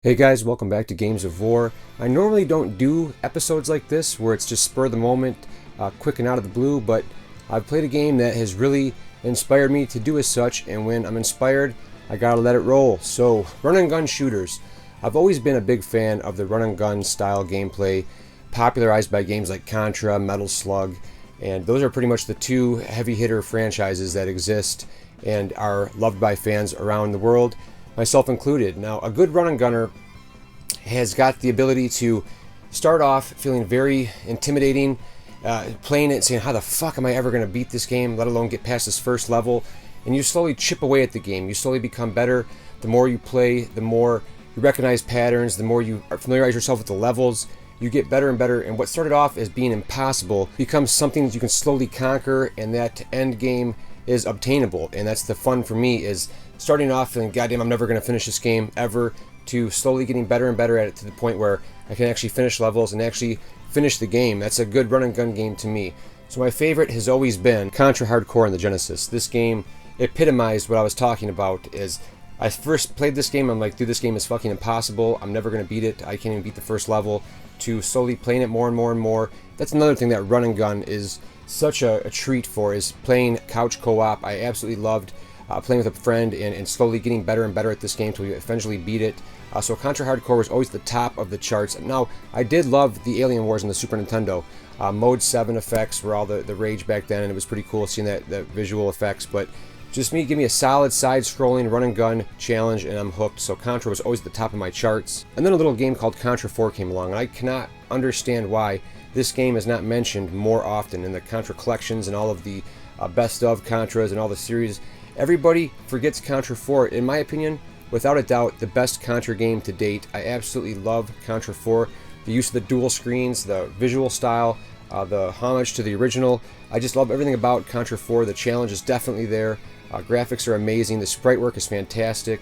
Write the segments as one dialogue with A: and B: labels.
A: Hey guys, welcome back to Games of War. I normally don't do episodes like this where it's just spur of the moment, quick and out of the blue, but I've played a game that has really inspired me to do as such, and when I'm inspired, I gotta let it roll. So, run and gun shooters. I've always been a big fan of the run and gun style gameplay, popularized by games like Contra, Metal Slug, and those are pretty much the two heavy hitter franchises that exist and are loved by fans around the world, myself included. Now, a good run and gunner has got the ability to start off feeling very intimidating, playing it saying, how the fuck am I ever going to beat this game, let alone get past this first level, and you slowly chip away at the game. You slowly become better. The more you play, the more you recognize patterns, the more you familiarize yourself with the levels, you get better and better, and what started off as being impossible becomes something that you can slowly conquer, and that end game is obtainable. And that's the fun for me, is starting off feeling, goddamn, I'm never going to finish this game ever, to slowly getting better and better at it to the point where I can actually finish levels and actually finish the game. That's a good run and gun game to me. So my favorite has always been Contra Hardcore on the Genesis. This game epitomized what I was talking about. Is I first played this game, I'm like, dude, this game is fucking impossible. I'm never going to beat it. I can't even beat the first level. To slowly playing it more and more and more. That's another thing that run and gun is such a treat for, is playing couch co-op. I absolutely loved playing with a friend and slowly getting better and better at this game until we eventually beat it. So Contra Hardcore was always the top of the charts. Now, I did love the Alien Wars on the Super Nintendo. Mode 7 effects were all the rage back then, and it was pretty cool seeing that visual effects. But just give me a solid side-scrolling run and gun challenge, and I'm hooked. So Contra was always at the top of my charts. And then a little game called Contra IV came along, and I cannot understand why this game is not mentioned more often in the Contra collections and all of the best of Contras and all the series. Everybody forgets Contra IV. In my opinion, without a doubt, the best Contra game to date. I absolutely love Contra IV. The use of the dual screens, the visual style, the homage to the original. I just love everything about Contra IV. The challenge is definitely there. Graphics are amazing. The sprite work is fantastic.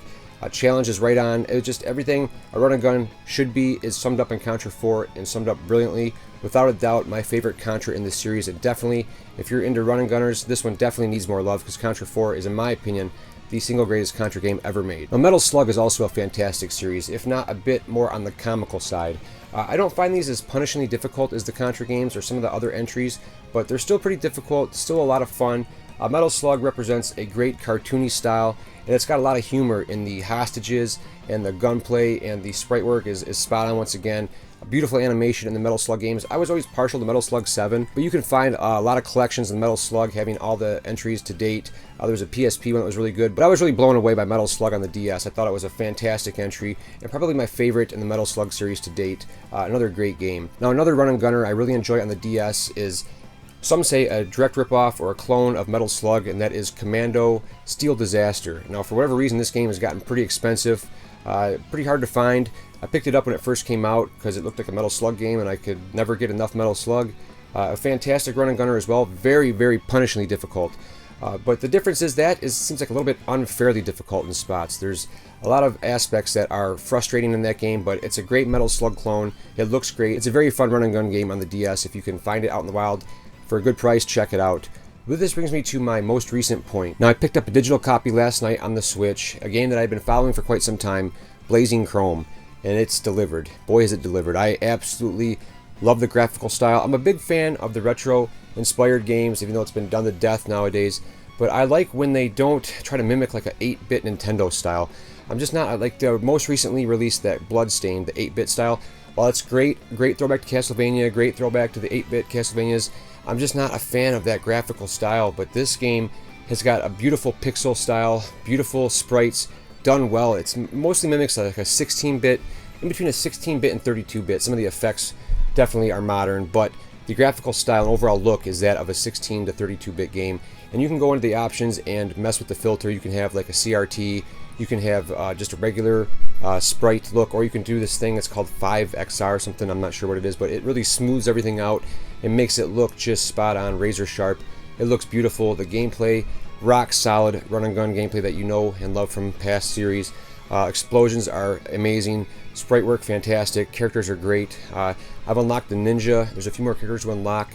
A: Challenge is right on. It's just everything a run and gun should be is summed up in Contra IV, and summed up brilliantly. Without a doubt, my favorite Contra in this series. And definitely, if you're into run and gunners, this one definitely needs more love, because Contra IV is, in my opinion, the single greatest Contra game ever made. Now, Metal Slug is also a fantastic series, if not a bit more on the comical side. I don't find these as punishingly difficult as the Contra games or some of the other entries, but they're still pretty difficult, still a lot of fun. Metal Slug represents a great cartoony style, and it's got a lot of humor in the hostages, and the gunplay, and the sprite work is spot on once again. A beautiful animation in the Metal Slug games. I was always partial to Metal Slug 7, but you can find a lot of collections in Metal Slug having all the entries to date. There was a PSP one that was really good, but I was really blown away by Metal Slug on the DS. I thought it was a fantastic entry, and probably my favorite in the Metal Slug series to date. Another great game. Now, another run and gunner I really enjoy on the DS is, some say, a direct ripoff or a clone of Metal Slug, and that is Commando Steel Disaster. Now, for whatever reason, this game has gotten pretty expensive, pretty hard to find. I picked it up when it first came out because it looked like a Metal Slug game, and I could never get enough Metal Slug. A fantastic run and gunner as well, very, very punishingly difficult. But the difference is that it seems like a little bit unfairly difficult in spots. There's a lot of aspects that are frustrating in that game, but it's a great Metal Slug clone. It looks great. It's a very fun run and gun game on the DS. If you can find it out in the wild for a good price, check it out. But this brings me to my most recent point. Now, I picked up a digital copy last night on the Switch, a game that I've been following for quite some time, Blazing Chrome, and it's delivered. Boy, is it delivered. I absolutely love the graphical style. I'm a big fan of the retro-inspired games, even though it's been done to death nowadays, but I like when they don't try to mimic like a 8-bit Nintendo style. I'm just not. I like the most recently released, that Bloodstained, the 8-bit style. While it's great throwback to Castlevania, great throwback to the 8-bit Castlevanias, I'm just not a fan of that graphical style. But this game has got a beautiful pixel style, beautiful sprites, done well. It's mostly mimics like a 16-bit, in between a 16-bit and 32-bit. Some of the effects definitely are modern, but the graphical style and overall look is that of a 16 to 32-bit game. And you can go into the options and mess with the filter. You can have like a CRT, you can have just a regular sprite look, or you can do this thing that's called 5XR or something. I'm not sure what it is, but it really smooths everything out and makes it look just spot on, razor sharp. It looks beautiful. The gameplay, rock solid run and gun gameplay that you know and love from past series. Explosions are amazing. Sprite work fantastic. Characters are great. I've unlocked the ninja. There's a few more characters to unlock.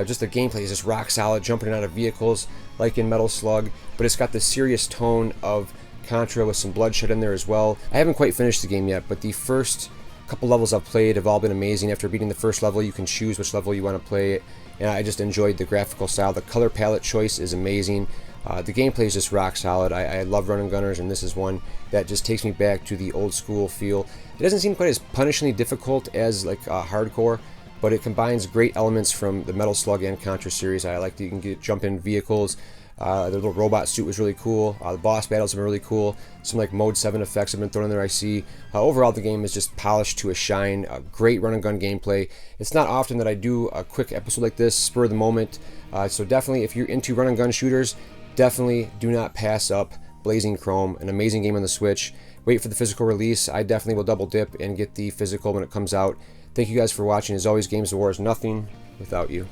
A: Just the gameplay is just rock solid, jumping out of vehicles like in Metal Slug, but it's got the serious tone of Contra with some bloodshed in there as well. I haven't quite finished the game yet, but the first couple levels I've played have all been amazing. After beating the first level, you can choose which level you want to play it, and I just enjoyed the graphical style. The color palette choice is amazing. The gameplay is just rock solid. I love run and gunners, and this is one that just takes me back to the old school feel. It doesn't seem quite as punishingly difficult as like hardcore, but it combines great elements from the Metal Slug and Contra series. I like that you can jump in vehicles. The little robot suit was really cool. The boss battles have been really cool. Some like Mode 7 effects have been thrown in there, I see. Overall, the game is just polished to a shine. Great run and gun gameplay. It's not often that I do a quick episode like this, spur of the moment. So definitely, if you're into run and gun shooters, definitely do not pass up Blazing Chrome, an amazing game on the Switch. Wait for the physical release. I definitely will double dip and get the physical when it comes out. Thank you guys for watching. As always, Games of War is nothing without you.